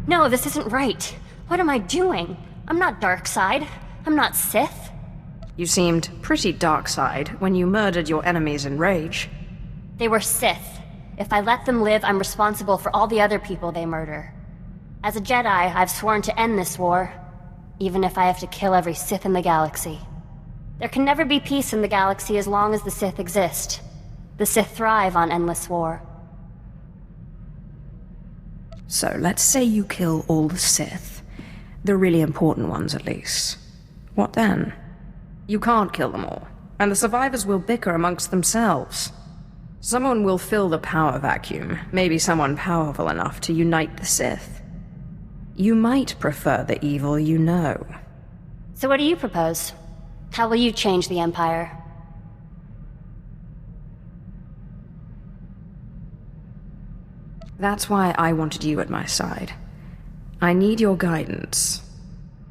No, this isn't right. What am I doing? I'm not dark side. I'm not Sith. You seemed pretty dark side when you murdered your enemies in rage. They were Sith. If I let them live, I'm responsible for all the other people they murder. As a Jedi, I've sworn to end this war, even if I have to kill every Sith in the galaxy. There can never be peace in the galaxy as long as the Sith exist. The Sith thrive on endless war. So let's say you kill all the Sith. The really important ones, at least. What then? You can't kill them all, and the survivors will bicker amongst themselves. Someone will fill the power vacuum, maybe someone powerful enough to unite the Sith. You might prefer the evil you know. So what do you propose? How will you change the Empire? That's why I wanted you at my side. I need your guidance.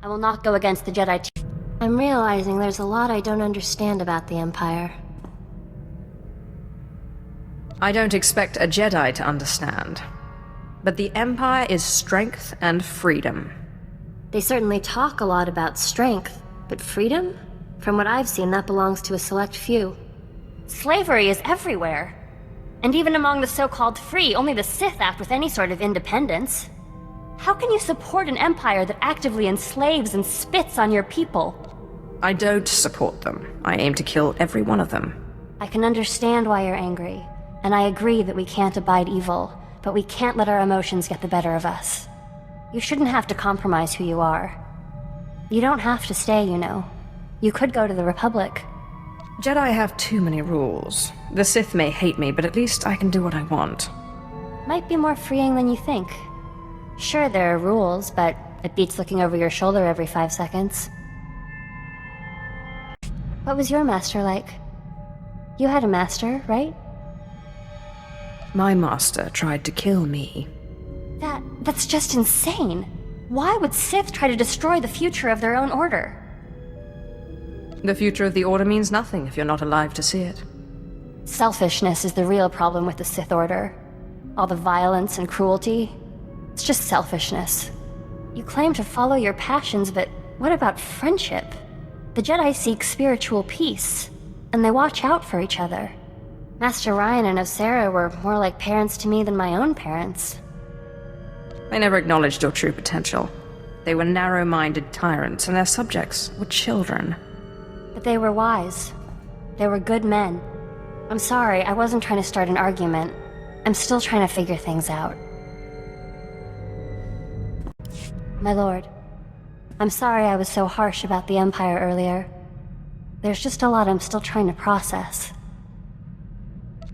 I will not go against the Jedi. I'm realizing there's a lot I don't understand about the Empire. I don't expect a Jedi to understand. But the Empire is strength and freedom. They certainly talk a lot about strength, but freedom? From what I've seen, that belongs to a select few. Slavery is everywhere. And even among the so-called free, only the Sith act with any sort of independence. How can you support an empire that actively enslaves and spits on your people? I don't support them. I aim to kill every one of them. I can understand why you're angry, and I agree that we can't abide evil, but we can't let our emotions get the better of us. You shouldn't have to compromise who you are. You don't have to stay, you know. You could go to the Republic. Jedi have too many rules. The Sith may hate me, but at least I can do what I want. Might be more freeing than you think. Sure, there are rules, but it beats looking over your shoulder every 5 seconds. What was your master like? You had a master, right? My master tried to kill me. That's just insane. Why would Sith try to destroy the future of their own order? The future of the Order means nothing if you're not alive to see it. Selfishness is the real problem with the Sith Order. All the violence and cruelty. It's just selfishness. You claim to follow your passions, but what about friendship? The Jedi seek spiritual peace, and they watch out for each other. Master Ryan and Ashara were more like parents to me than my own parents. They never acknowledged your true potential. They were narrow-minded tyrants, and their subjects were children. But they were wise. They were good men. I'm sorry, I wasn't trying to start an argument. I'm still trying to figure things out. My lord, I'm sorry I was so harsh about the Empire earlier. There's just a lot I'm still trying to process.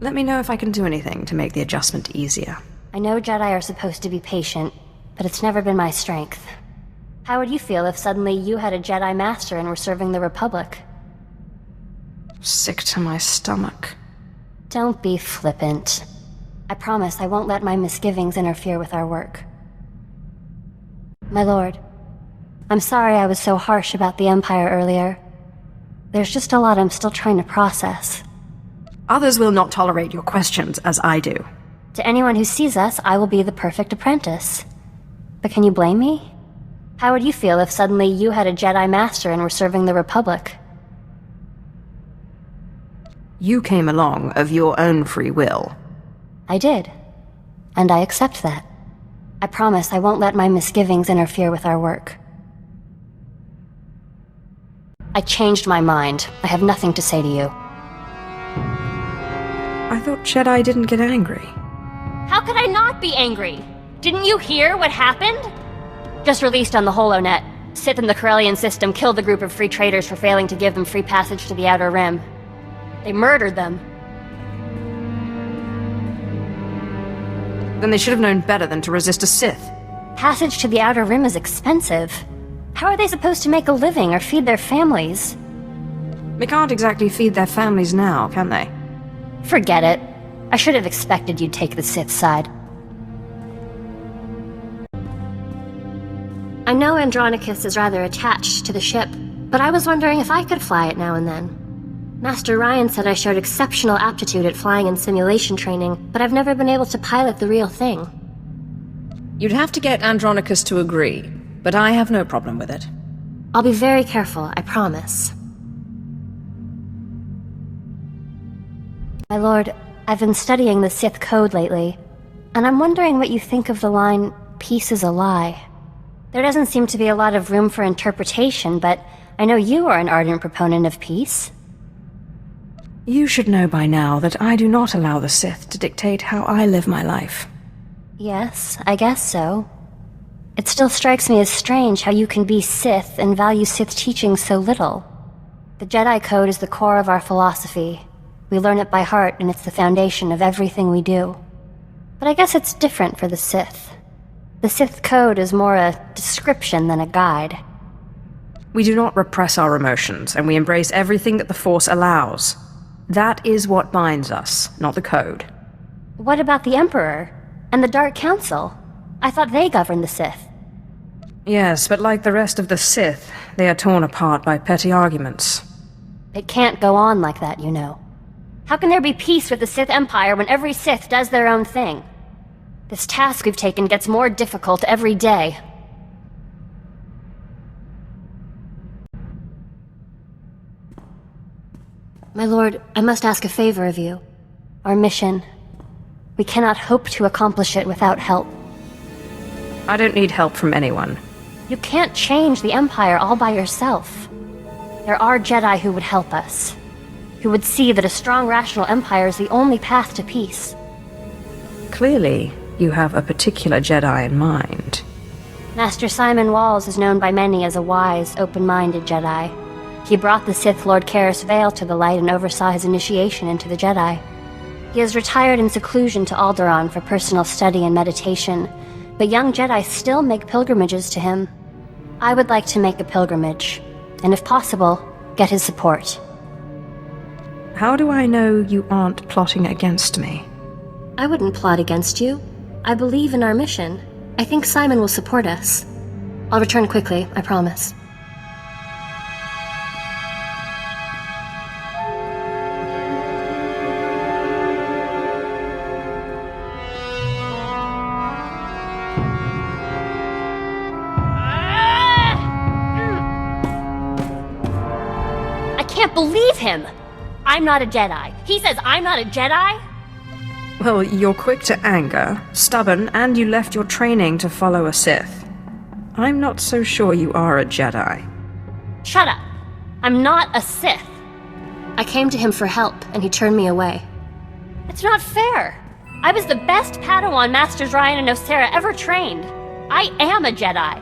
Let me know if I can do anything to make the adjustment easier. I know Jedi are supposed to be patient, but it's never been my strength. How would you feel if suddenly you had a Jedi Master and were serving the Republic? Sick to my stomach. Don't be flippant. I promise I won't let my misgivings interfere with our work. My lord, I'm sorry I was so harsh about the Empire earlier. There's just a lot I'm still trying to process. Others will not tolerate your questions as I do. To anyone who sees us, I will be the perfect apprentice. But can you blame me? How would you feel if suddenly you had a Jedi Master and were serving the Republic? You came along of your own free will. I did. And I accept that. I promise I won't let my misgivings interfere with our work. I changed my mind. I have nothing to say to you. I thought Jedi didn't get angry. How could I not be angry? Didn't you hear what happened? Just released on the HoloNet, Sith in the Corellian system killed the group of free traders for failing to give them free passage to the Outer Rim. They murdered them. Then they should have known better than to resist a Sith. Passage to the Outer Rim is expensive. How are they supposed to make a living or feed their families? They can't exactly feed their families now, can they? Forget it. I should have expected you'd take the Sith side. I know Andronicus is rather attached to the ship, but I was wondering if I could fly it now and then. Master Ryan said I showed exceptional aptitude at flying in simulation training, but I've never been able to pilot the real thing. You'd have to get Andronicus to agree, but I have no problem with it. I'll be very careful, I promise. My lord, I've been studying the Sith code lately, and I'm wondering what you think of the line, "Peace is a lie." There doesn't seem to be a lot of room for interpretation, but I know you are an ardent proponent of peace. You should know by now that I do not allow the Sith to dictate how I live my life. Yes, I guess so. It still strikes me as strange how you can be Sith and value Sith teaching so little. The Jedi Code is the core of our philosophy. We learn it by heart, and it's the foundation of everything we do. But I guess it's different for the Sith. The Sith Code is more a description than a guide. We do not repress our emotions, and we embrace everything that the Force allows. That is what binds us, not the code. What about the Emperor? And the Dark Council? I thought they governed the Sith. Yes, but like the rest of the Sith, they are torn apart by petty arguments. It can't go on like that, you know. How can there be peace with the Sith Empire when every Sith does their own thing? This task we've taken gets more difficult every day. My lord, I must ask a favor of you. Our mission. We cannot hope to accomplish it without help. I don't need help from anyone. You can't change the Empire all by yourself. There are Jedi who would help us, who would see that a strong, rational empire is the only path to peace. Clearly, you have a particular Jedi in mind. Master Simon Walls is known by many as a wise, open-minded Jedi. He brought the Sith Lord Karis Vale to the light and oversaw his initiation into the Jedi. He has retired in seclusion to Alderaan for personal study and meditation, but young Jedi still make pilgrimages to him. I would like to make a pilgrimage, and if possible, get his support. How do I know you aren't plotting against me? I wouldn't plot against you. I believe in our mission. I think Simon will support us. I'll return quickly, I promise. I can't believe him! I'm not a Jedi. He says I'm not a Jedi? Well, you're quick to anger, stubborn, and you left your training to follow a Sith. I'm not so sure you are a Jedi. Shut up! I'm not a Sith. I came to him for help, and he turned me away. It's not fair! I was the best Padawan Masters Ryan and Osera ever trained. I am a Jedi.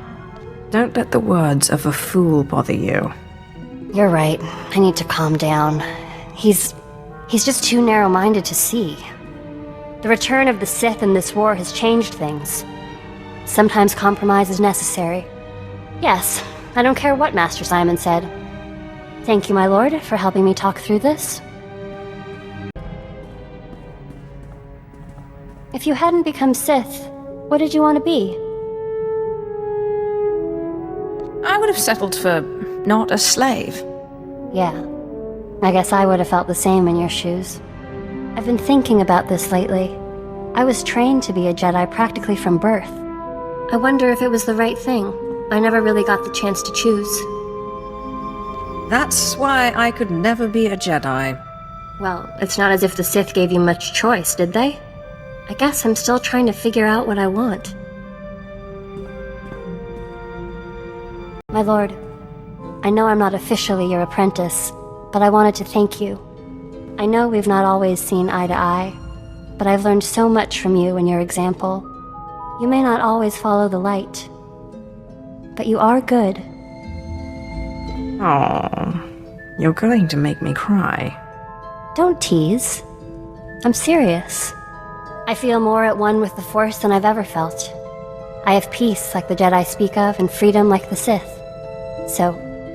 Don't let the words of a fool bother you. You're right. I need to calm down. He's just too narrow-minded to see. The return of the Sith in this war has changed things. Sometimes compromise is necessary. Yes, I don't care what Master Simon said. Thank you, my lord, for helping me talk through this. If you hadn't become Sith, what did you want to be? I would have settled for not a slave. Yeah. I guess I would have felt the same in your shoes. I've been thinking about this lately. I was trained to be a Jedi practically from birth. I wonder if it was the right thing. I never really got the chance to choose. That's why I could never be a Jedi. Well, it's not as if the Sith gave you much choice, did they? I guess I'm still trying to figure out what I want. My lord, I know I'm not officially your apprentice, but I wanted to thank you. I know we've not always seen eye to eye, but I've learned so much from you and your example. You may not always follow the light, but you are good. Oh, you're going to make me cry. Don't tease. I'm serious. I feel more at one with the Force than I've ever felt. I have peace like the Jedi speak of, and freedom like the Sith. So,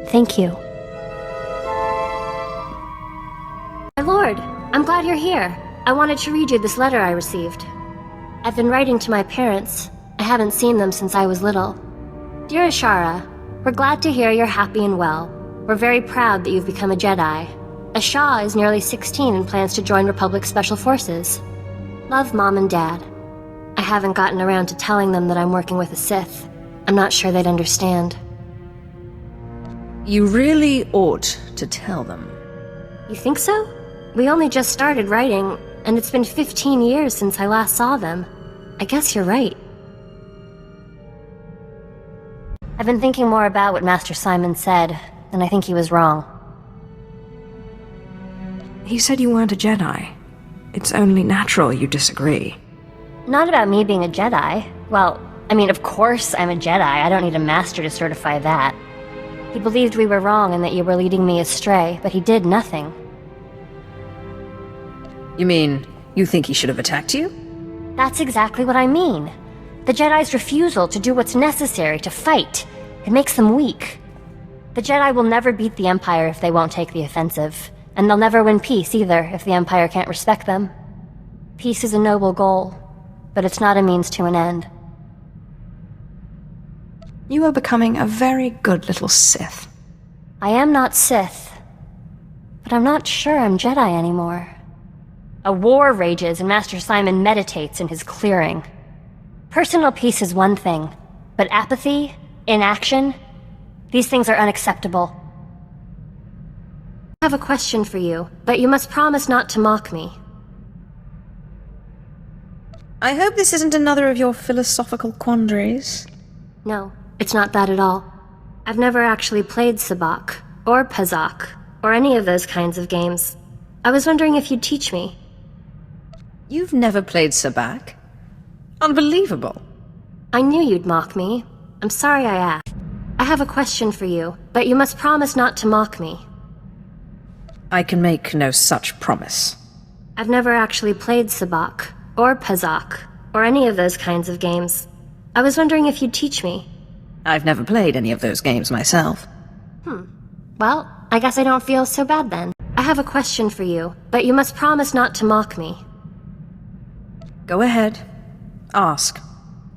thank you. My lord, I'm glad you're here. I wanted to read you this letter I received. I've been writing to my parents. I haven't seen them since I was little. Dear Ashara, we're glad to hear you're happy and well. We're very proud that you've become a Jedi. Ashara is nearly 16 and plans to join Republic Special Forces. Love, Mom and Dad. I haven't gotten around to telling them that I'm working with a Sith. I'm not sure they'd understand. You really ought to tell them. You think so? We only just started writing, and it's been 15 years since I last saw them. I guess you're right. I've been thinking more about what Master Simon said, and I think he was wrong. He said you weren't a Jedi. It's only natural you disagree. Not about me being a Jedi. Well, I mean, of course I'm a Jedi. I don't need a master to certify that. He believed we were wrong and that you were leading me astray, but he did nothing. You mean, you think he should have attacked you? That's exactly what I mean. The Jedi's refusal to do what's necessary to fight. It makes them weak. The Jedi will never beat the Empire if they won't take the offensive. And they'll never win peace either if the Empire can't respect them. Peace is a noble goal, but it's not a means to an end. You are becoming a very good little Sith. I am not Sith, but I'm not sure I'm Jedi anymore. A war rages and Master Simon meditates in his clearing. Personal peace is one thing, but apathy, inaction, these things are unacceptable. I have a question for you, but you must promise not to mock me. I hope this isn't another of your philosophical quandaries. No, it's not that at all. I've never actually played Sabacc, or Pazak, or any of those kinds of games. I was wondering if you'd teach me. You've never played Sabacc? Unbelievable. I knew you'd mock me. I'm sorry I asked. I have a question for you, but you must promise not to mock me. I can make no such promise. I've never actually played Sabacc, or Pazak, or any of those kinds of games. I was wondering if you'd teach me. I've never played any of those games myself. Well, I guess I don't feel so bad then. I have a question for you, but you must promise not to mock me. Go ahead. Ask.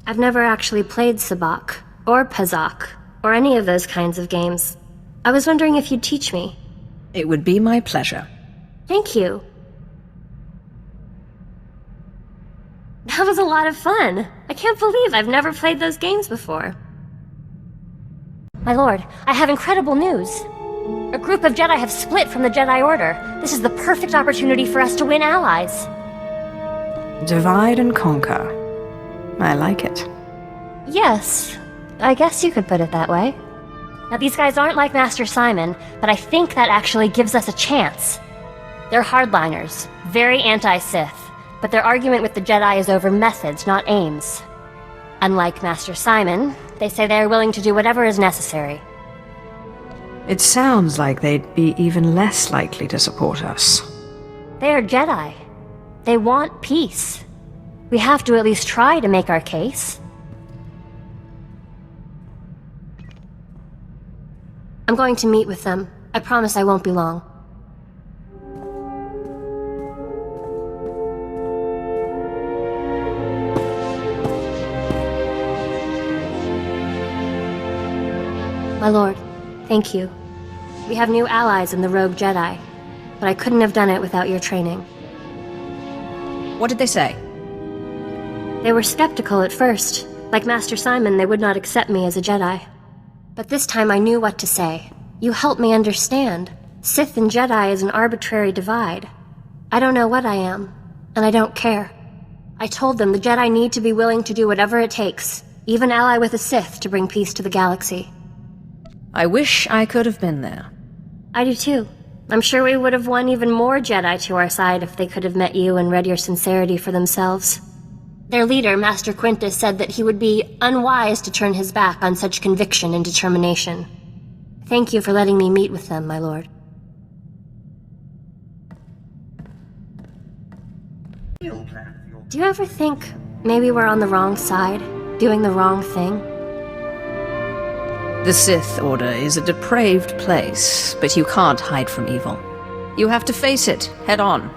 I've never actually played Sabacc, or Pazak, or any of those kinds of games. I was wondering if you'd teach me. It would be my pleasure. Thank you. That was a lot of fun. I can't believe I've never played those games before. My lord, I have incredible news. A group of Jedi have split from the Jedi Order. This is the perfect opportunity for us to win allies. Divide and conquer. I like it. Yes, I guess you could put it that way. Now, these guys aren't like Master Simon, but I think that actually gives us a chance. They're hardliners, very anti-Sith, but their argument with the Jedi is over methods, not aims. Unlike Master Simon, they say they are willing to do whatever is necessary. It sounds like they'd be even less likely to support us. They are Jedi. They want peace. We have to at least try to make our case. I'm going to meet with them. I promise I won't be long. My lord, thank you. We have new allies in the Rogue Jedi, but I couldn't have done it without your training. What did they say? They were skeptical at first. Like Master Simon, they would not accept me as a Jedi. But this time I knew what to say. You helped me understand. Sith and Jedi is an arbitrary divide. I don't know what I am, and I don't care. I told them the Jedi need to be willing to do whatever it takes, even ally with a Sith to bring peace to the galaxy. I wish I could have been there. I do too. I'm sure we would have won even more Jedi to our side if they could have met you and read your sincerity for themselves. Their leader, Master Quintus, said that he would be unwise to turn his back on such conviction and determination. Thank you for letting me meet with them, my lord. Do you ever think maybe we're on the wrong side, doing the wrong thing? The Sith Order is a depraved place, but you can't hide from evil. You have to face it, head on.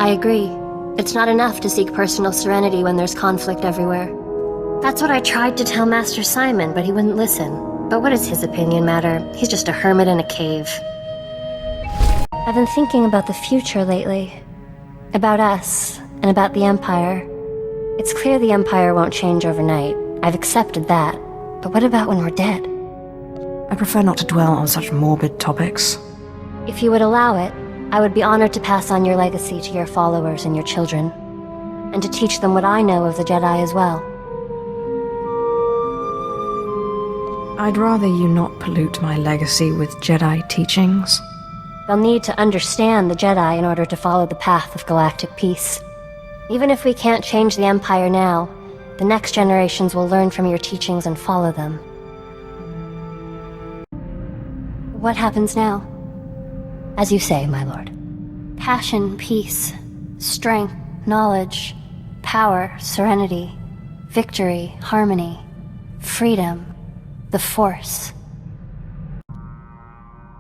I agree. It's not enough to seek personal serenity when there's conflict everywhere. That's what I tried to tell Master Simon, but he wouldn't listen. But what does his opinion matter? He's just a hermit in a cave. I've been thinking about the future lately. About us, and about the Empire. It's clear the Empire won't change overnight. I've accepted that. But what about when we're dead? I prefer not to dwell on such morbid topics. If you would allow it, I would be honored to pass on your legacy to your followers and your children, and to teach them what I know of the Jedi as well. I'd rather you not pollute my legacy with Jedi teachings. They'll need to understand the Jedi in order to follow the path of galactic peace. Even if we can't change the Empire now, the next generations will learn from your teachings and follow them. What happens now? As you say, my lord. Passion, peace, strength, knowledge, power, serenity, victory, harmony, freedom, the Force.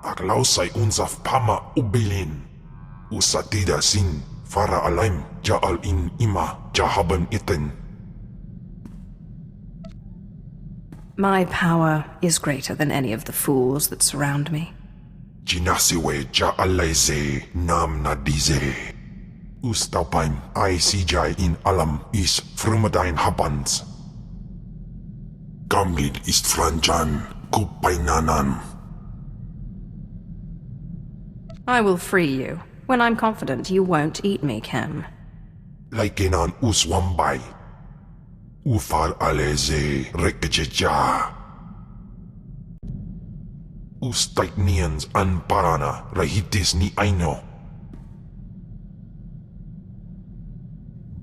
Aklausay unsaf pama ubilin. Usatida sin fara alaim jaal in ima jahaban itin. My power is greater than any of the fools that surround me. Jinasiwe jaalaize nam nadize. Ustaupaim ay sijay in alam is frumadain habans. Gamlin ist franjan kupainanan. I will free you, when I'm confident you won't eat me, Khem. Laikenan uswambay. Ufar aleze rekejeja. Ustaiknians an parana rahitis ni aino.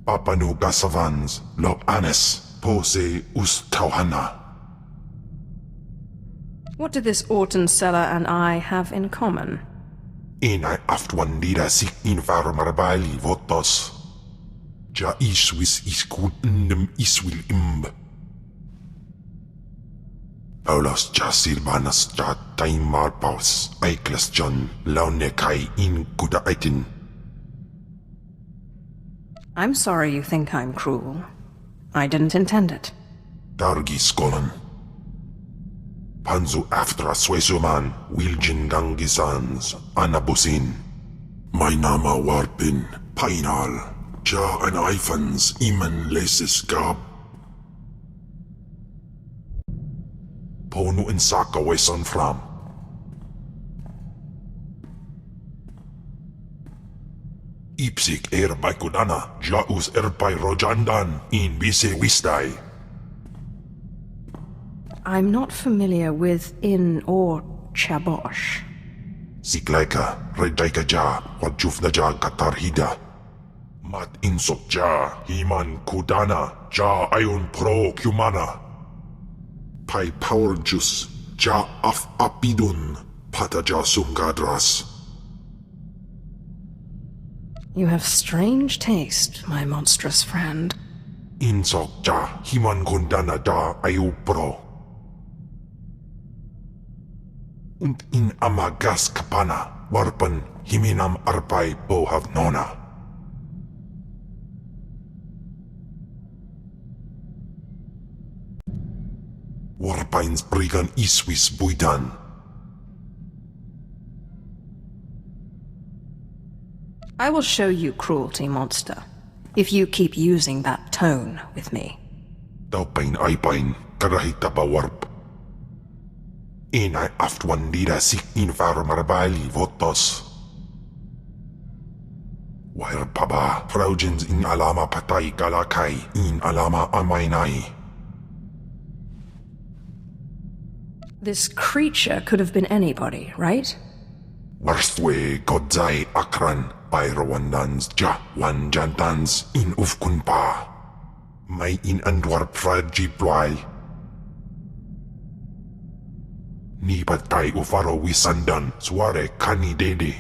Papanu gasavans lo anes pose ustauhana. What do this Orton seller and I have in common? Inay aftwandida sik invar marbali votos. Ja iswis iskun ndem iswil imb. Paulos ja silvanas ja taimar paus aiklas John launekai in kuda aitin. I'm sorry you think I'm cruel. I didn't intend it. Dargi skolan. Panzu aftra swesuman wiljin gangisans anabusin. My nama warpin painal. Ja an eifans iman leses gab. Ponu in saka weson fram. Ipsik by kudana jaus by rojandan in bise wisdai. I'm not familiar with In or Chabosh. Siklaika redaika ja wajufna ja katarhida. Mat insok ja himan kudana ja ayon pro kumana. Pai power juice ja af apidun pata ja sungadras. You have strange taste, my monstrous friend. Insok ja himan kundana ja ayu pro. Und in amagas kapana warpan himinam arpai bohav nona. Warpains brigan iswis buidan. I will show you cruelty, monster, if you keep using that tone with me. Taupain aipain karahita ba warp. Inay aftwandida sik invar marbali votos. Wire paba fraujins in alama patay galakai in alama amainai. This creature could have been anybody, right? Warstwe godzai akran pairowandans ja wanjantans in ufkunpa. May in andwar praji play. Ni patay ufaro wisandan sware kani dede.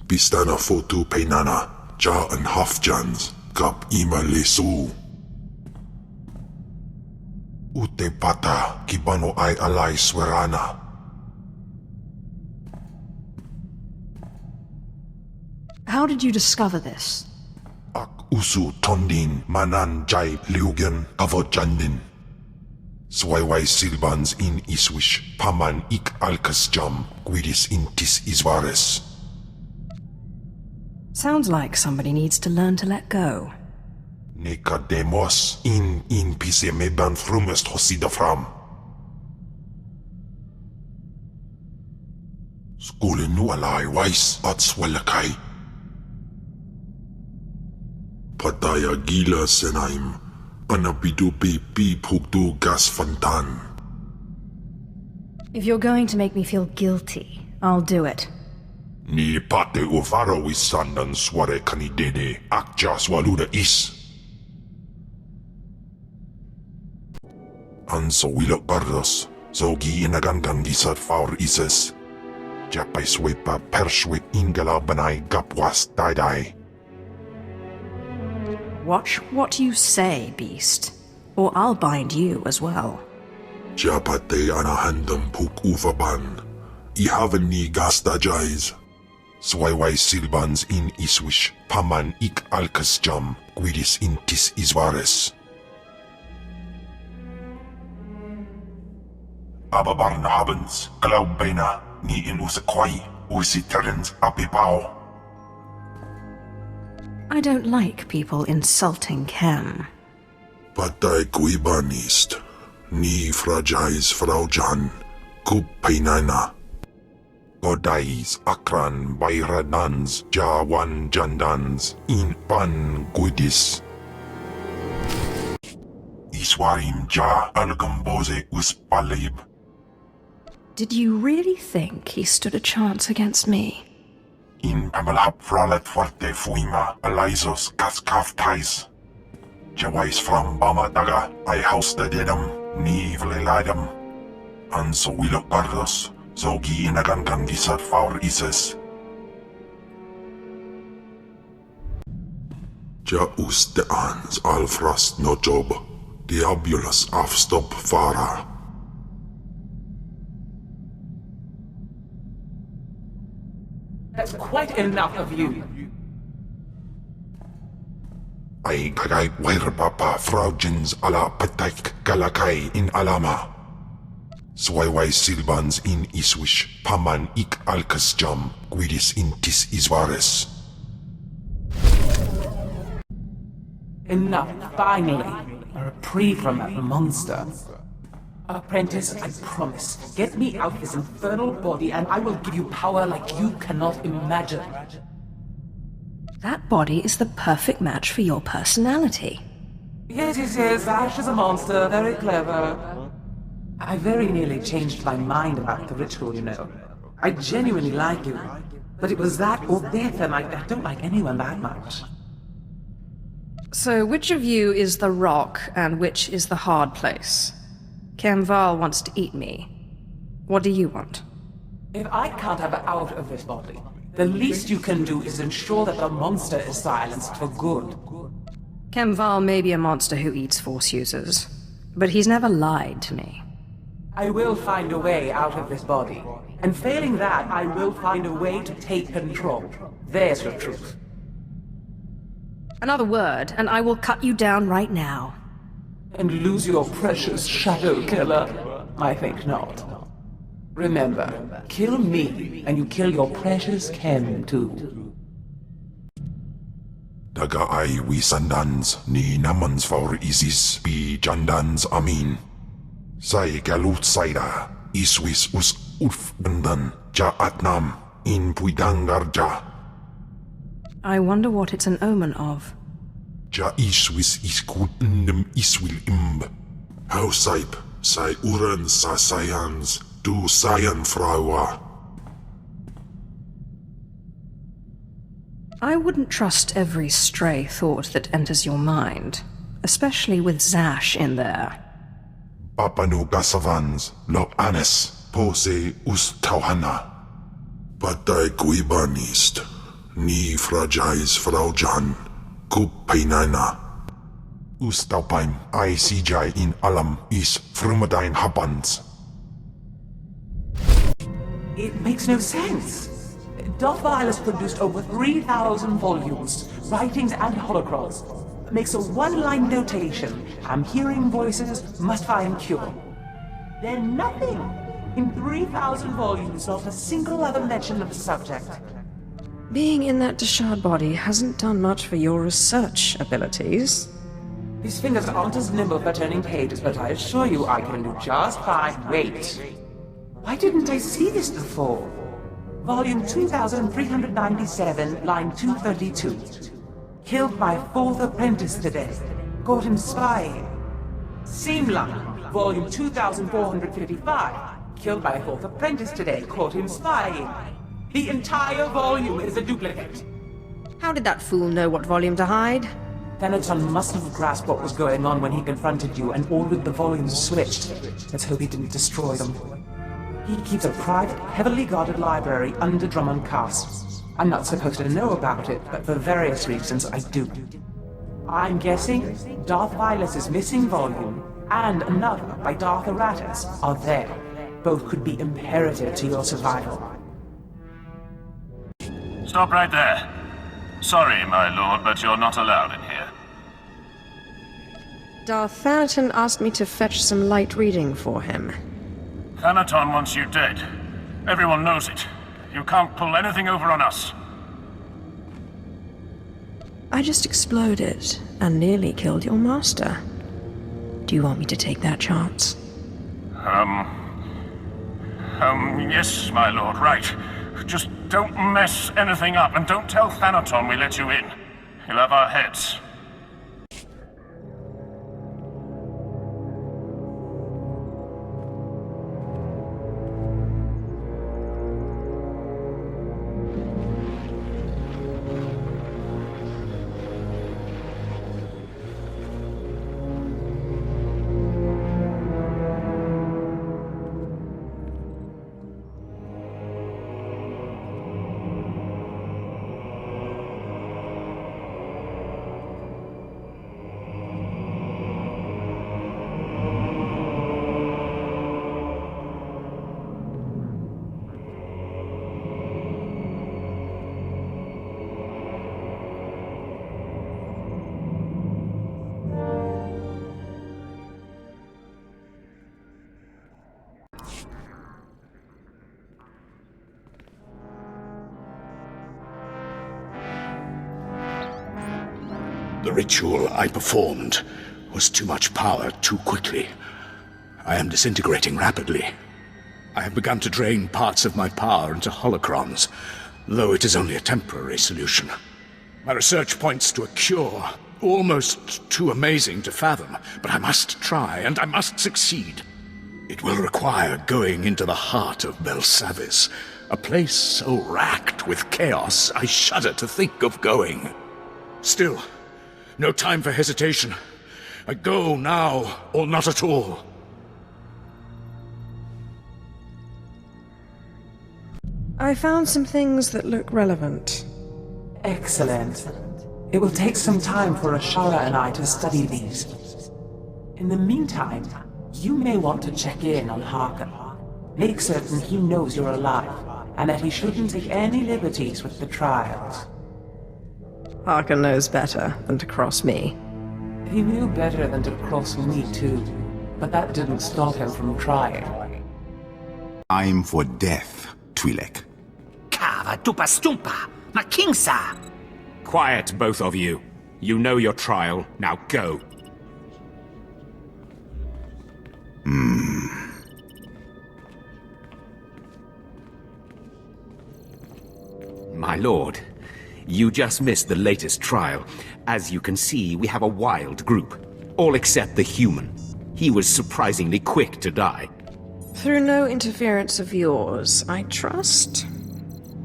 Pistana fotu peinana ja an hafjans kap ima lesu. Ute pata kibano ay alay swerana. How did you discover this? Ak usu tondin manan jay liugan avojandin. Swayway silbans in iswish paman ik alkas jam guidis intis isvares. Sounds like somebody needs to learn to let go. Nicodemus in pise me ban frumest hosida fram. Skulle nu alai wais at swalakai. Pataya gila senaim. Anabidu pi pugdu gas fantan. If you're going to make me feel guilty, I'll do it. Ni pate uvaro isandan sware kanidede akja swaluda is. Anso wilok bardos, zogi inagangan disat faur ises. Japay swepa perswit ingala banay gapwas daidai. Watch what you say, beast, or I'll bind you as well. Japate anahandam puk uvaban. Ihaven ni gasta jais. Swayway silbans in iswish, paman ik alkas jam, guidis intis isvares. Ababarn habens, glaubena, ni in usequai, usiterens apipao. I don't like people insulting Khem. Patay guibanist, ni fragais fraujan, kupainana. Godais akran bayradans, jawan jandans, in pan guidis. Iswarim ja algamboze uspalib. Did you really think he stood a chance against me? In amalhap fralet forte fuima, alizos kaskaftais. Jawais from Bama daga, I house the dedam, ni vleladam. Anso wilok bardos, zogi inagangan disat faur ises. Ja de ans alfrast no job, diabulus afstop fara. That's quite enough of you. Ay kagay werbapa fraujins ala pataik galakai in alama. Swayway silbans in iswish, paman ik alkas jam, guidis intis isvares. Enough, finally. A reprieve from that monster. Apprentice, I promise. Get me out of this infernal body and I will give you power like you cannot imagine. That body is the perfect match for your personality. Yes, Ash is a monster, very clever. I very nearly changed my mind about the ritual, you know. I genuinely like you. But it was that Eydetha night. I don't like anyone that much. So which of you is the rock and which is the hard place? Kemval wants to eat me. What do you want? If I can't have her out of this body, the least you can do is ensure that the monster is silenced for good. Kemval may be a monster who eats Force users, but he's never lied to me. I will find a way out of this body. And failing that, I will find a way to take control. There's the truth. Another word, and I will cut you down right now. And lose your precious shadow killer? I think not. Remember, kill me, and you kill your precious Khem too. Daga ay wisandans ni namans for isis bi jandans amin. Say galut saida, iswis us ulf bandan, ja atnam, in puidangarja. I wonder what it's an omen of. Ja iswis iskut ndem iswil imb. How saip, say uren sa sayans, du sayan fraua. I wouldn't trust every stray thought that enters your mind, especially with Zash in there. Papanu gasavans, lo anes, pose us tauhana. Patay guibanist, ni fragais fraujan, kupainana. Us taupaim, ay sijay in alam is frumadain habans. It makes no sense. Dothvile has produced over 3,000 volumes, writings and holocrons. Makes a one-line notation. I'm hearing voices, must find cure. Then nothing. In 3,000 volumes, not a single other mention of the subject. Being in that Deshard body hasn't done much for your research abilities. His fingers aren't as nimble for turning pages, but I assure you I can do just fine. Wait. Why didn't I see this before? Volume 2397, line 232. Killed my fourth apprentice today. Caught him spying. Same line. Volume 2455. Killed my fourth apprentice today. Caught him spying. The entire volume is a duplicate. How did that fool know what volume to hide? Thanaton must have grasped what was going on when he confronted you and ordered the volumes switched. Let's hope he didn't destroy them. He keeps a private, heavily guarded library under Drummond Castle. I'm not supposed to know about it, but for various reasons I do. I'm guessing Darth Vilus's missing volume and another by Darth Aratus are there. Both could be imperative to your survival. Stop right there. Sorry, my lord, but you're not allowed in here. Darth Thanaton asked me to fetch some light reading for him. Thanaton wants you dead. Everyone knows it. You can't pull anything over on us. I just exploded and nearly killed your master. Do you want me to take that chance? Yes, my lord, right. Just don't mess anything up, and don't tell Thanaton we let you in. He'll have our heads. The ritual I performed was too much power too quickly. I am disintegrating rapidly. I have begun to drain parts of my power into holocrons, though it is only a temporary solution. My research points to a cure, almost too amazing to fathom, but I must try, and I must succeed. It will require going into the heart of Belsavis, a place so racked with chaos I shudder to think of going. Still, no time for hesitation. I go now, or not at all. I found some things that look relevant. Excellent. It will take some time for Ashara and I to study these. In the meantime, you may want to check in on Harker. Make certain he knows you're alive, and that he shouldn't take any liberties with the trials. Harker knows better than to cross me. He knew better than to cross me too, but that didn't stop him from trying. I'm for death, Twi'lek. Kava tupa stumpa, na kingsa. Quiet, both of you. You know your trial. Now go. My lord, you just missed the latest trial. As you can see, we have a wild group. All except the human. He was surprisingly quick to die. Through no interference of yours, I trust?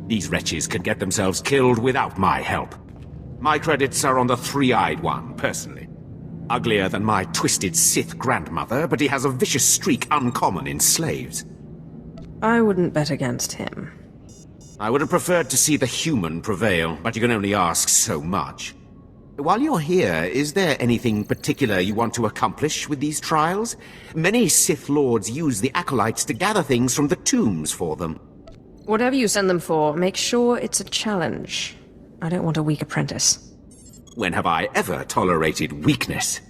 These wretches can get themselves killed without my help. My credits are on the three-eyed one, personally. Uglier than my twisted Sith grandmother, but he has a vicious streak uncommon in slaves. I wouldn't bet against him. I would have preferred to see the human prevail, but you can only ask so much. While you're here, is there anything particular you want to accomplish with these trials? Many Sith Lords use the Acolytes to gather things from the tombs for them. Whatever you send them for, make sure it's a challenge. I don't want a weak apprentice. When have I ever tolerated weakness?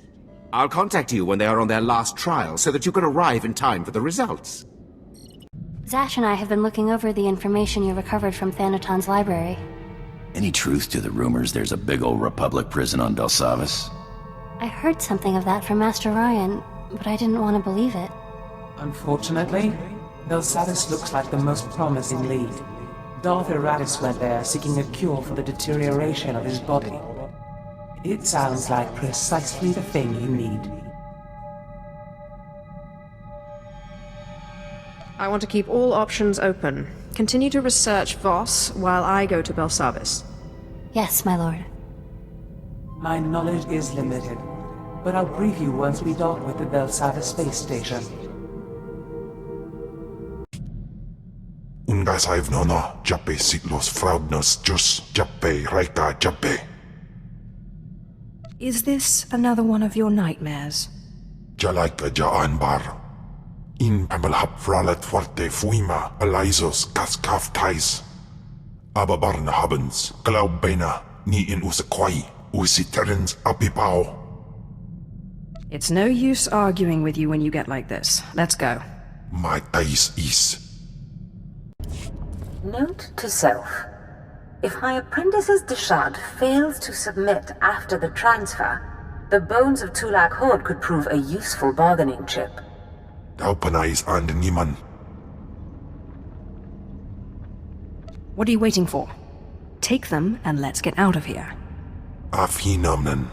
I'll contact you when they are on their last trial, so that you can arrive in time for the results. Zash and I have been looking over the information you recovered from Thanaton's library. Any truth to the rumors there's a big old Republic prison on Belsavis? I heard something of that from Master Ryan, but I didn't want to believe it. Unfortunately, Belsavis looks like the most promising lead. Darth Eratis went there seeking a cure for the deterioration of his body. It sounds like precisely the thing you need. I want to keep all options open. Continue to research Voss while I go to Belsavis. Yes, my lord. My knowledge is limited, but I'll brief you once we dock with the Belsavis space station. Ungasaiv nono, jappe siglos fraudnos jus, jappe reika jappe. Is this another one of your nightmares? Jalaika jaanbar. In amalhap fralet forte fuima, alaisos kaskaf tais. Ababarna habens, glaubena, ni in usakwai, usiterens apipao. It's no use arguing with you when you get like this. Let's go. My tais is. Note to self. If my apprentice's Deshad fails to submit after the transfer, the bones of Tulak Horde could prove a useful bargaining chip. Daupanais and Niman. What are you waiting for? Take them and let's get out of here. Afhinamnen.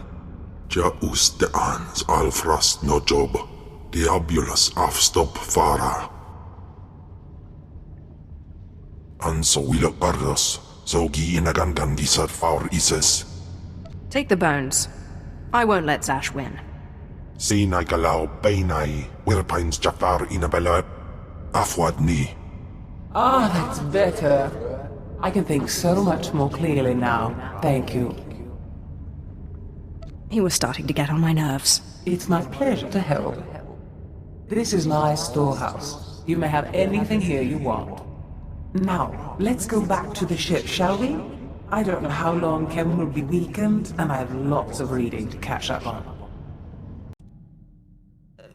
Ja de ans alfrast no job. Diabulus afstop fara. Anso wilok bardos. Zogi inagandan disat faur ises. Take the bones. I won't let Zash win. Sinai galau bainai. Wirpines jafar inabella. Afwad ni. Ah, that's better. I can think so much more clearly now. Thank you. He was starting to get on my nerves. It's my pleasure to help. This is my storehouse. You may have anything here you want. Now, let's go back to the ship, shall we? I don't know how long Khem will be weakened, and I have lots of reading to catch up on.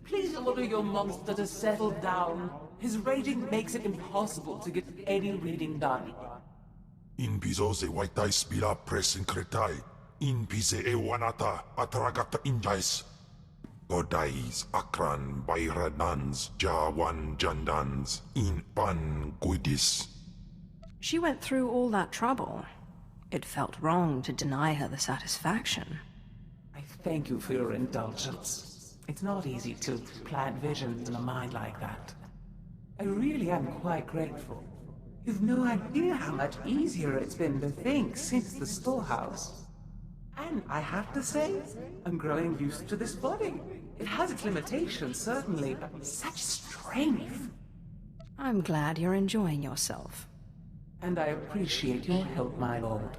Please order your monster to settle down. His raging makes it impossible to get any reading done. In piso se waitai spila pres in kretai. In pise e wanata atragata injais. Godais akran bayradans jawan jandans in pan guidis. She went through all that trouble. It felt wrong to deny her the satisfaction. I thank you for your indulgence. It's not easy to plant visions in a mind like that. I really am quite grateful. You've no idea how much easier it's been to think since the storehouse. And I have to say, I'm growing used to this body. It has its limitations, certainly, but such strength. I'm glad you're enjoying yourself. And I appreciate your help, my lord.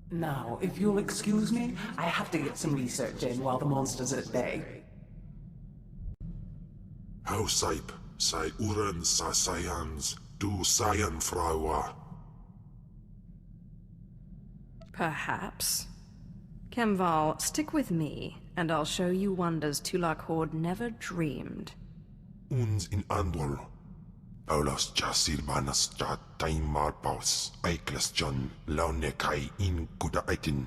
Now, if you'll excuse me, I have to get some research in while the monster's at bay. How saip, sai uren sa sayans, du sayan fraua. Perhaps. Khemval, stick with me, and I'll show you wonders Tulak Horde never dreamed. Uns in Andro. Paulos ja silvanas ja taimar paus, aikles John, laune kai in kuda aitin.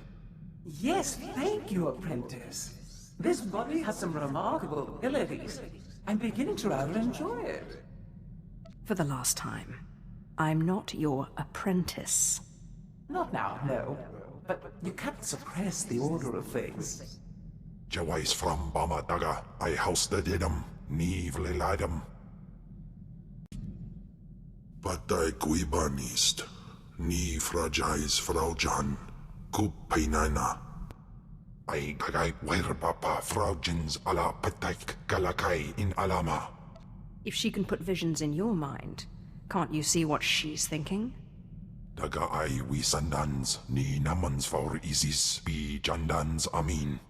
Yes, thank you, apprentice. This body has some remarkable abilities. I'm beginning to rather enjoy it. For the last time, I'm not your apprentice. Not now, no. But you can't suppress the order of things. Jawais from Bama Daga, I house the dedum, ni vleladum. But I guibanist, ni fragais fraujan, kup painana. I gagai wair papa fraujins ala petaik galakai in alama. If she can put visions in your mind, can't you see what she's thinking? Daga ai we sandans, ni namans for isis bi jandans amin.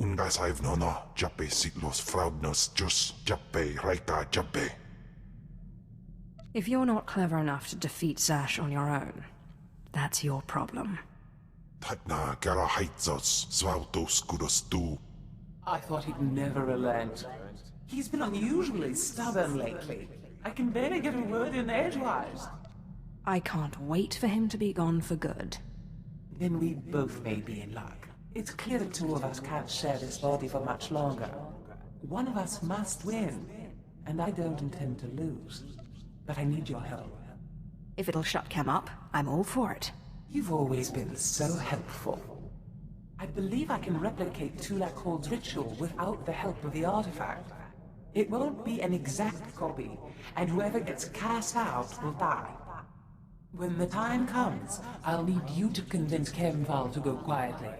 Ungas I've nono, jappe siglos fraudnos jus, jappe reika jappe. If you're not clever enough to defeat Zash on your own, that's your problem. Tatna gara heitzos, svautos kudos tu. I thought he'd never relent. He's been unusually stubborn lately. I can barely get a word in edgewise. I can't wait for him to be gone for good. Then we both may be in luck. It's clear the two of us can't share this body for much longer. One of us must win, and I don't intend to lose. But I need your help. If it'll shut Khem up, I'm all for it. You've always been so helpful. I believe I can replicate Tulak Hold's ritual without the help of the artifact. It won't be an exact copy, and whoever gets cast out will die. When the time comes, I'll need you to convince Khem to go quietly.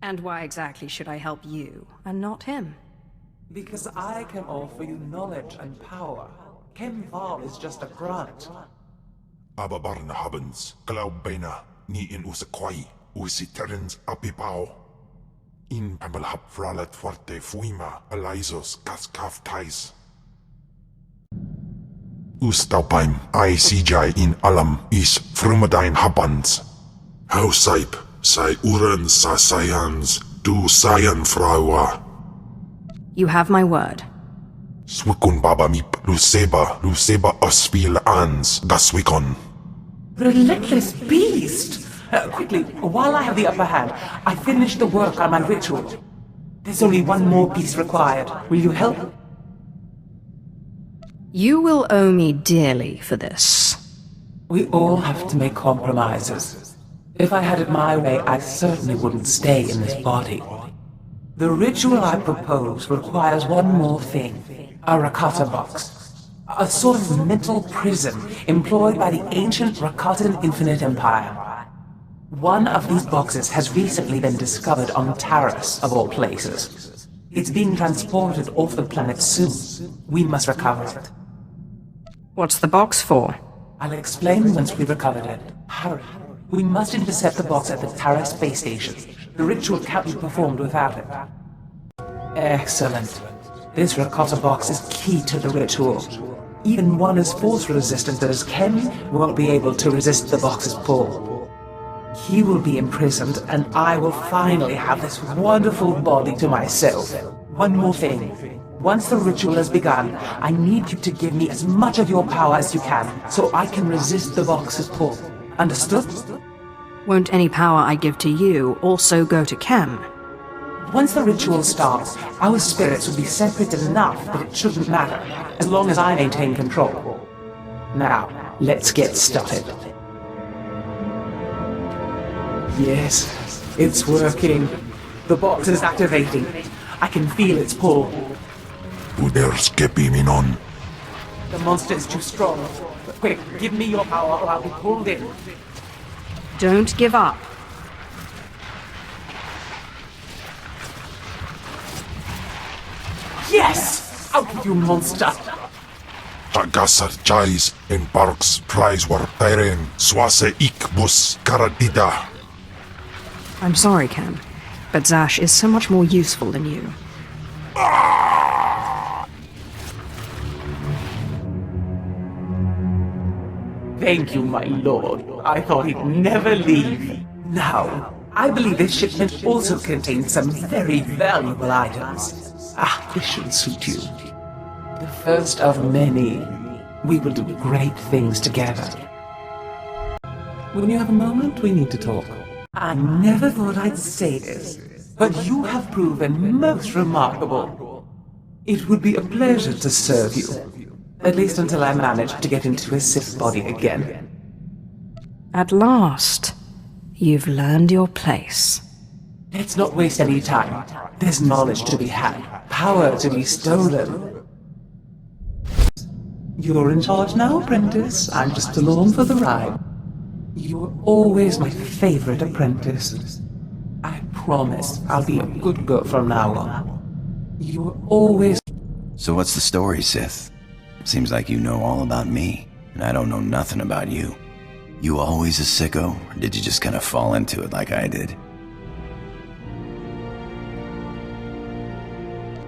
And why exactly should I help you, and not him? Because I can offer you knowledge and power. Khem is just a grunt. Ababarna habens, glaubena, ni in usakwai, usiterens apipao. In pamalhap fralet forte fuima, alisos kaskaf tais. Ustaupaim, I CJ in alam is frumadine habans. Hausaip, sai uren sa sayans, du sayan fraua. You have my word. Swikun baba mip, Luceba osvil ans, daswikon. Relentless beast! Quickly, while I have the upper hand, I finished the work on my ritual. There's only one more piece required. Will you help? You will owe me dearly for this. We all have to make compromises. If I had it my way, I certainly wouldn't stay in this body. The ritual I propose requires one more thing. A Rakata box. A sort of mental prison employed by the ancient Rakatan Infinite Empire. One of these boxes has recently been discovered on Taras, of all places. It's being transported off the planet soon. We must recover it. What's the box for? I'll explain once we've recovered it. Hurry. We must intercept the box at the Taras space station. The ritual can't be performed without it. Excellent. This Rakata box is key to the ritual. Even one as force-resistant as Khem won't be able to resist the box's pull. He will be imprisoned, and I will finally have this wonderful body to myself. One more thing. Once the ritual has begun, I need you to give me as much of your power as you can, so I can resist the box's pull. Understood? Won't any power I give to you also go to Khem? Once the ritual starts, our spirits will be separate enough that it shouldn't matter, as long as I maintain control. Now, let's get started. Yes, it's working. The box is activating. I can feel its pull. Uderskepiminon. The monster is too strong. Quick, give me your power or I'll be pulled in. Don't give up. Yes! Out with you, monster! Tagasar Chais in Parks Prize war Teren Swase Ikbus Karadida. I'm sorry, Khem, but Zash is so much more useful than you. Thank you, my lord. I thought he'd never leave. Now, I believe this shipment also contains some very valuable items. This should suit you. The first of many. We will do great things together. When you have a moment, we need to talk. I never thought I'd say this, but you have proven most remarkable. It would be a pleasure to serve you, at least until I manage to get into a Sith body again. At last, you've learned your place. Let's not waste any time. There's knowledge to be had, power to be stolen. You're in charge now, apprentice. I'm just along for the ride. You were always my favorite apprentice. I promise I'll be a good girl from now on. You were always... So what's the story, Sith? Seems like you know all about me, and I don't know nothing about you. You always a sicko, or did you just kind of fall into it like I did?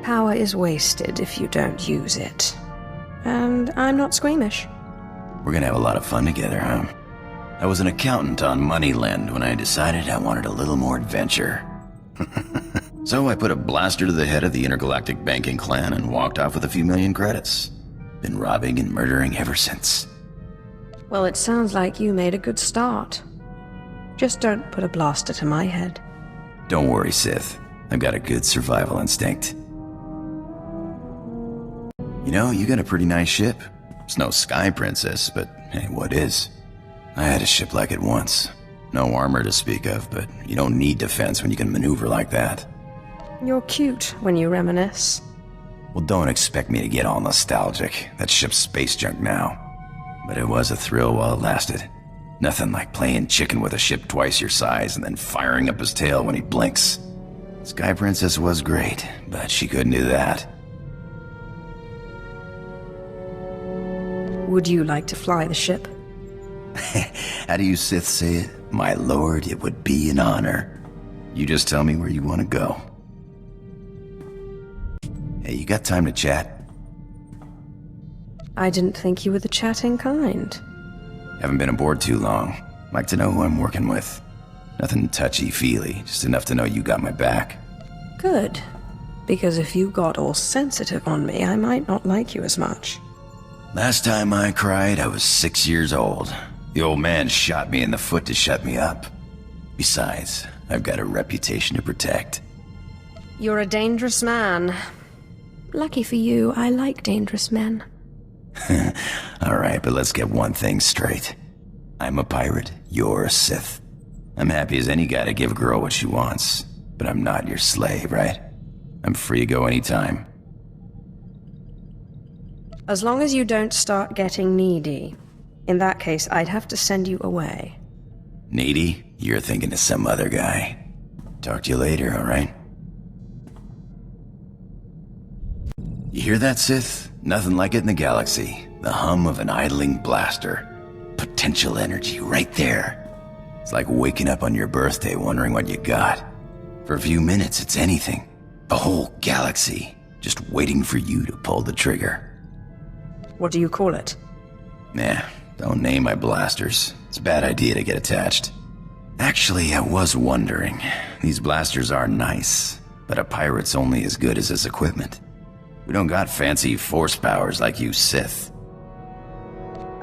Power is wasted if you don't use it. And I'm not squeamish. We're gonna have a lot of fun together, huh? I was an accountant on Moneyland when I decided I wanted a little more adventure. So I put a blaster to the head of the intergalactic banking clan and walked off with a few million credits. Been robbing and murdering ever since. Well, it sounds like you made a good start. Just don't put a blaster to my head. Don't worry, Sith. I've got a good survival instinct. You know, you got a pretty nice ship. It's no Sky Princess, but hey, what is? I had a ship like it once. No armor to speak of, but you don't need defense when you can maneuver like that. You're cute when you reminisce. Well, don't expect me to get all nostalgic. That ship's space junk now. But it was a thrill while it lasted. Nothing like playing chicken with a ship twice your size and then firing up his tail when he blinks. Sky Princess was great, but she couldn't do that. Would you like to fly the ship? How do you Sith say it? My lord, it would be an honor. You just tell me where you want to go. Hey, you got time to chat? I didn't think you were the chatting kind. Haven't been aboard too long. Like to know who I'm working with. Nothing touchy-feely, just enough to know you got my back. Good. Because if you got all sensitive on me, I might not like you as much. Last time I cried, I was 6 years old. The old man shot me in the foot to shut me up. Besides, I've got a reputation to protect. You're a dangerous man. Lucky for you, I like dangerous men. Alright, but let's get one thing straight. I'm a pirate, you're a Sith. I'm happy as any guy to give a girl what she wants, but I'm not your slave, right? I'm free to go anytime. As long as you don't start getting needy. In that case, I'd have to send you away. Needy? You're thinking of some other guy. Talk to you later, alright? You hear that, Sith? Nothing like it in the galaxy. The hum of an idling blaster. Potential energy right there. It's like waking up on your birthday wondering what you got. For a few minutes, it's anything. The whole galaxy. Just waiting for you to pull the trigger. What do you call it? Nah, don't name my blasters. It's a bad idea to get attached. Actually, I was wondering. These blasters are nice, but a pirate's only as good as his equipment. We don't got fancy force powers like you Sith.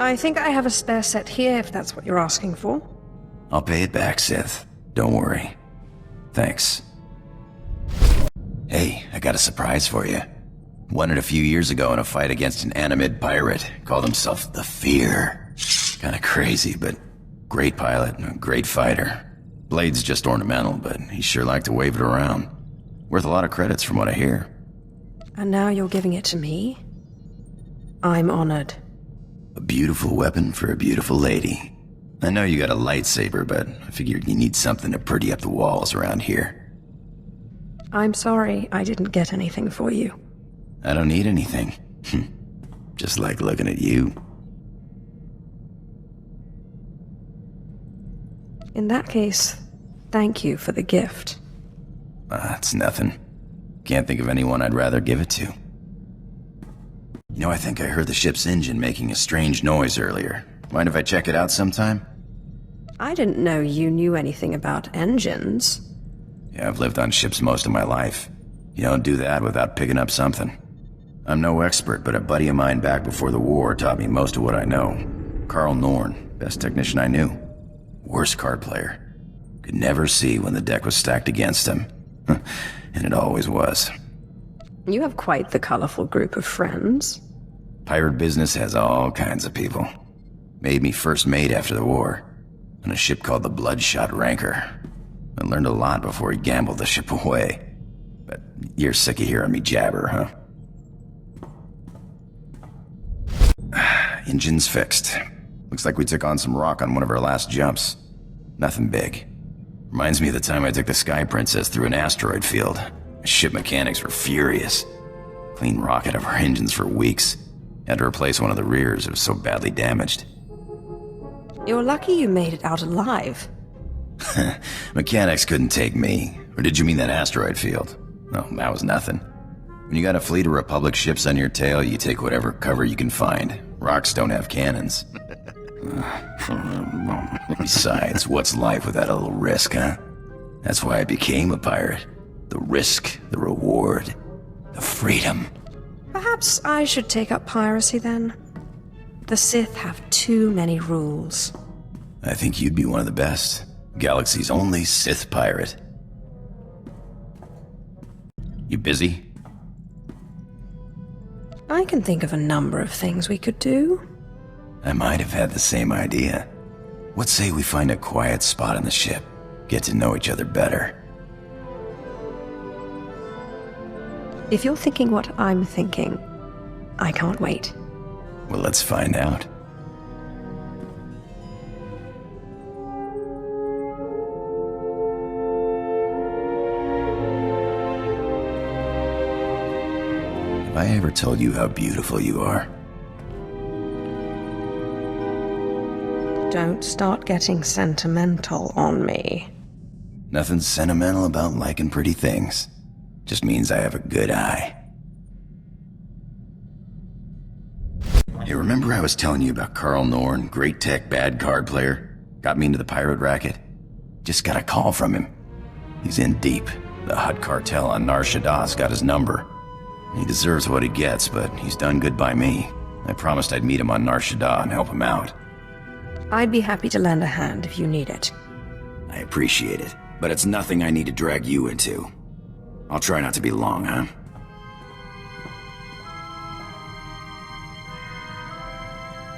I think I have a spare set here, if that's what you're asking for. I'll pay it back, Sith. Don't worry. Thanks. Hey, I got a surprise for you. Won it a few years ago in a fight against an Animid pirate. Called himself the Fear. Kinda crazy, but great pilot and a great fighter. Blade's just ornamental, but he sure liked to wave it around. Worth a lot of credits from what I hear. And now you're giving it to me? I'm honored. A beautiful weapon for a beautiful lady. I know you got a lightsaber, but I figured you need something to pretty up the walls around here. I'm sorry I didn't get anything for you. I don't need anything. Just like looking at you. In that case, thank you for the gift. It's nothing. Can't think of anyone I'd rather give it to. You know, I think I heard the ship's engine making a strange noise earlier. Mind if I check it out sometime? I didn't know you knew anything about engines. Yeah, I've lived on ships most of my life. You don't do that without picking up something. I'm no expert, but a buddy of mine back before the war taught me most of what I know. Carl Norn, best technician I knew. Worst card player. Could never see when the deck was stacked against him. And it always was. You have quite the colorful group of friends. Pirate business has all kinds of people. Made me first mate after the war. On a ship called the Bloodshot Ranker. I learned a lot before he gambled the ship away. But you're sick of hearing me jabber, huh? Engine's fixed. Looks like we took on some rock on one of our last jumps. Nothing big. Reminds me of the time I took the Sky Princess through an asteroid field. Ship mechanics were furious. Clean rock out of our engines for weeks. Had to replace one of the rears, it was so badly damaged. You're lucky you made it out alive. Mechanics couldn't take me. Or did you mean that asteroid field? No, that was nothing. When you got a fleet of Republic ships on your tail, you take whatever cover you can find. Rocks don't have cannons. Besides, what's life without a little risk, huh? That's why I became a pirate. The risk, the reward, the freedom. Perhaps I should take up piracy then. The Sith have too many rules. I think you'd be one of the best. Galaxy's only Sith pirate. You busy? I can think of a number of things we could do. I might have had the same idea. What say we find a quiet spot on the ship? Get to know each other better. If you're thinking what I'm thinking, I can't wait. Well, let's find out. Have I ever told you how beautiful you are? Don't start getting sentimental on me. Nothing sentimental about liking pretty things. Just means I have a good eye. Hey, remember I was telling you about Carl Norn, great tech, bad card player? Got me into the pirate racket? Just got a call from him. He's in deep. The Hutt cartel on Nar Shaddah's got his number. He deserves what he gets, but he's done good by me. I promised I'd meet him on Nar Shaddaa and help him out. I'd be happy to lend a hand if you need it. I appreciate it, but it's nothing I need to drag you into. I'll try not to be long, huh?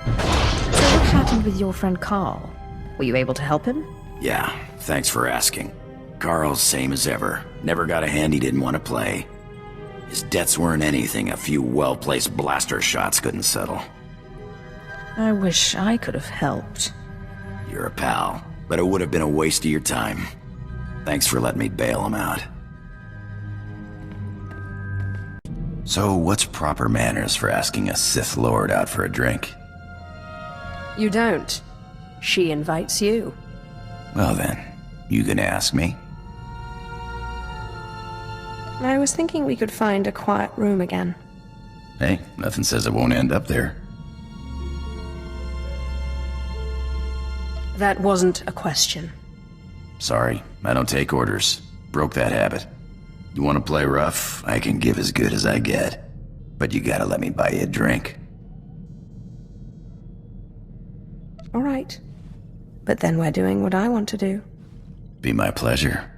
So what happened with your friend Carl? Were you able to help him? Yeah, thanks for asking. Carl's same as ever. Never got a hand he didn't want to play. His debts weren't anything a few well-placed blaster shots couldn't settle. I wish I could have helped. You're a pal, but it would have been a waste of your time. Thanks for letting me bail him out. So, what's proper manners for asking a Sith Lord out for a drink? You don't. She invites you. Well then, you gonna ask me? I was thinking we could find a quiet room again. Hey, nothing says it won't end up there. That wasn't a question. Sorry, I don't take orders. Broke that habit. You want to play rough? I can give as good as I get. But you gotta let me buy you a drink. All right. But then we're doing what I want to do. Be my pleasure.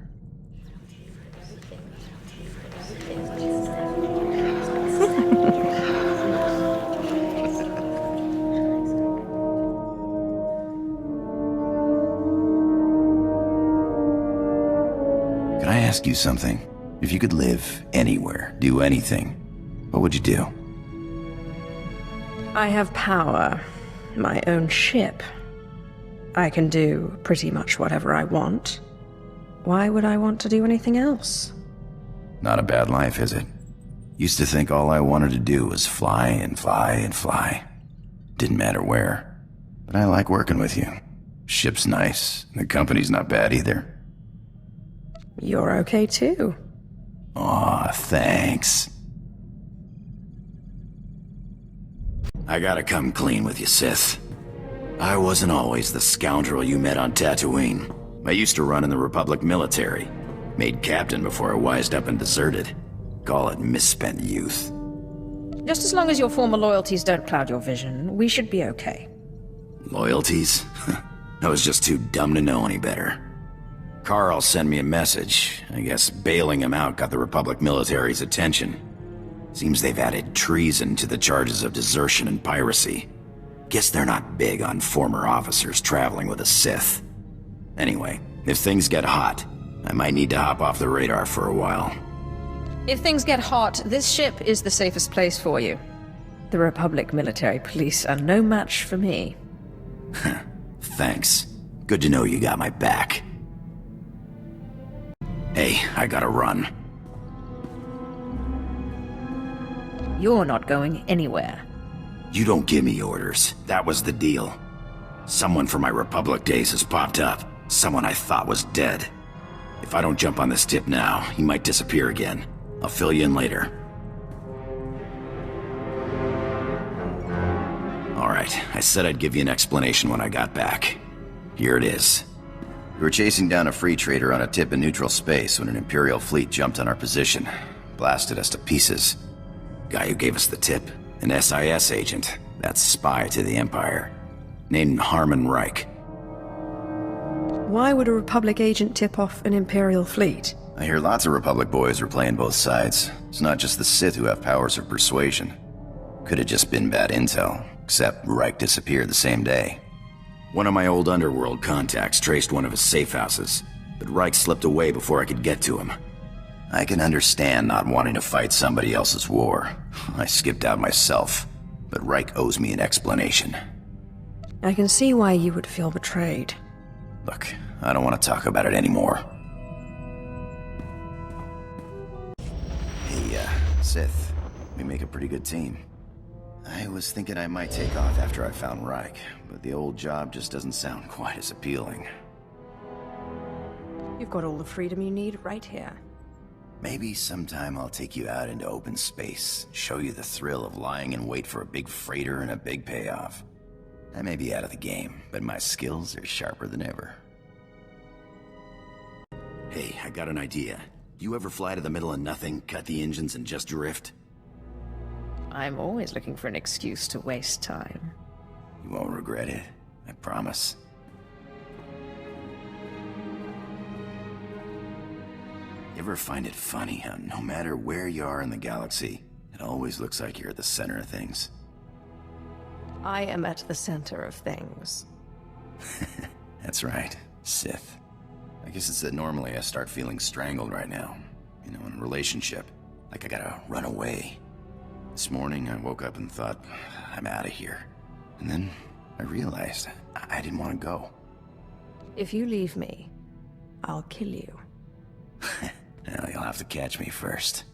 Can I ask you something? If you could live anywhere, do anything, what would you do? I have power. My own ship. I can do pretty much whatever I want. Why would I want to do anything else? Not a bad life, is it? Used to think all I wanted to do was fly and fly and fly. Didn't matter where. But I like working with you. Ship's nice. The company's not bad either. You're okay too. Aw, thanks. I gotta come clean with you, Sith. I wasn't always the scoundrel you met on Tatooine. I used to run in the Republic military. Made captain before I wised up and deserted. Call it misspent youth. Just as long as your former loyalties don't cloud your vision, we should be okay. Loyalties? I was just too dumb to know any better. Carl sent me a message. I guess bailing him out got the Republic military's attention. Seems they've added treason to the charges of desertion and piracy. Guess they're not big on former officers traveling with a Sith. Anyway, if things get hot, I might need to hop off the radar for a while. If things get hot, this ship is the safest place for you. The Republic military police are no match for me. Thanks. Good to know you got my back. Hey, I gotta run. You're not going anywhere. You don't give me orders. That was the deal. Someone from my Republic days has popped up. Someone I thought was dead. If I don't jump on this tip now, he might disappear again. I'll fill you in later. Alright, I said I'd give you an explanation when I got back. Here it is. We were chasing down a free trader on a tip in neutral space when an Imperial fleet jumped on our position. Blasted us to pieces. Guy who gave us the tip, an SIS agent. That's spy to the Empire. Named Harmon Reich. Why would a Republic agent tip off an Imperial fleet? I hear lots of Republic boys are playing both sides. It's not just the Sith who have powers of persuasion. Could have just been bad intel, except Reich disappeared the same day. One of my old underworld contacts traced one of his safe houses, but Reich slipped away before I could get to him. I can understand not wanting to fight somebody else's war. I skipped out myself, but Reich owes me an explanation. I can see why you would feel betrayed. Look, I don't want to talk about it anymore. Hey, Sith, we make a pretty good team. I was thinking I might take off after I found Reich, but the old job just doesn't sound quite as appealing. You've got all the freedom you need right here. Maybe sometime I'll take you out into open space, show you the thrill of lying in wait for a big freighter and a big payoff. I may be out of the game, but my skills are sharper than ever. Hey, I got an idea. You ever fly to the middle of nothing, cut the engines, and just drift? I'm always looking for an excuse to waste time. You won't regret it, I promise. You ever find it funny how no matter where you are in the galaxy, it always looks like you're at the center of things? I am at the center of things. That's right, Sith. I guess it's that normally I start feeling strangled right now. You know, in a relationship. Like I gotta run away. This morning I woke up and thought, I'm out of here. And then I realized I didn't want to go. If you leave me, I'll kill you. Well, you'll have to catch me first.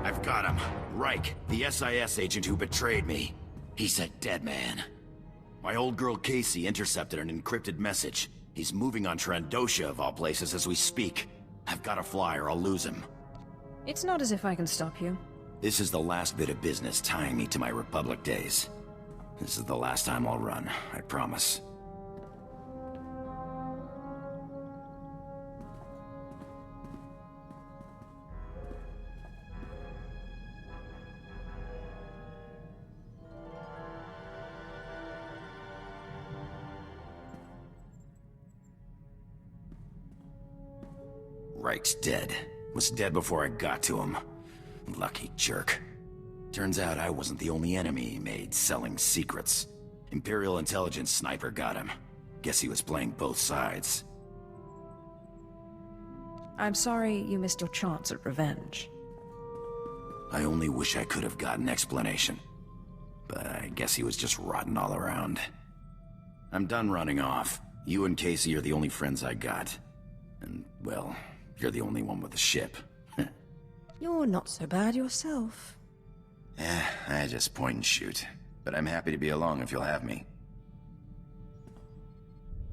I've got him. Reich, the SIS agent who betrayed me. He's a dead man. My old girl Casey intercepted an encrypted message. He's moving on Trandosha of all places as we speak. I've got to fly or I'll lose him. It's not as if I can stop you. This is the last bit of business tying me to my Republic days. This is the last time I'll run, I promise. Reich's dead. Was dead before I got to him. Lucky jerk. Turns out I wasn't the only enemy he made selling secrets. Imperial intelligence sniper got him. Guess he was playing both sides. I'm sorry you missed your chance at revenge. I only wish I could have gotten explanation. But I guess he was just rotten all around. I'm done running off. You and Casey are the only friends I got. And, well, you're the only one with a ship. You're not so bad yourself. I just point and shoot. But I'm happy to be along if you'll have me.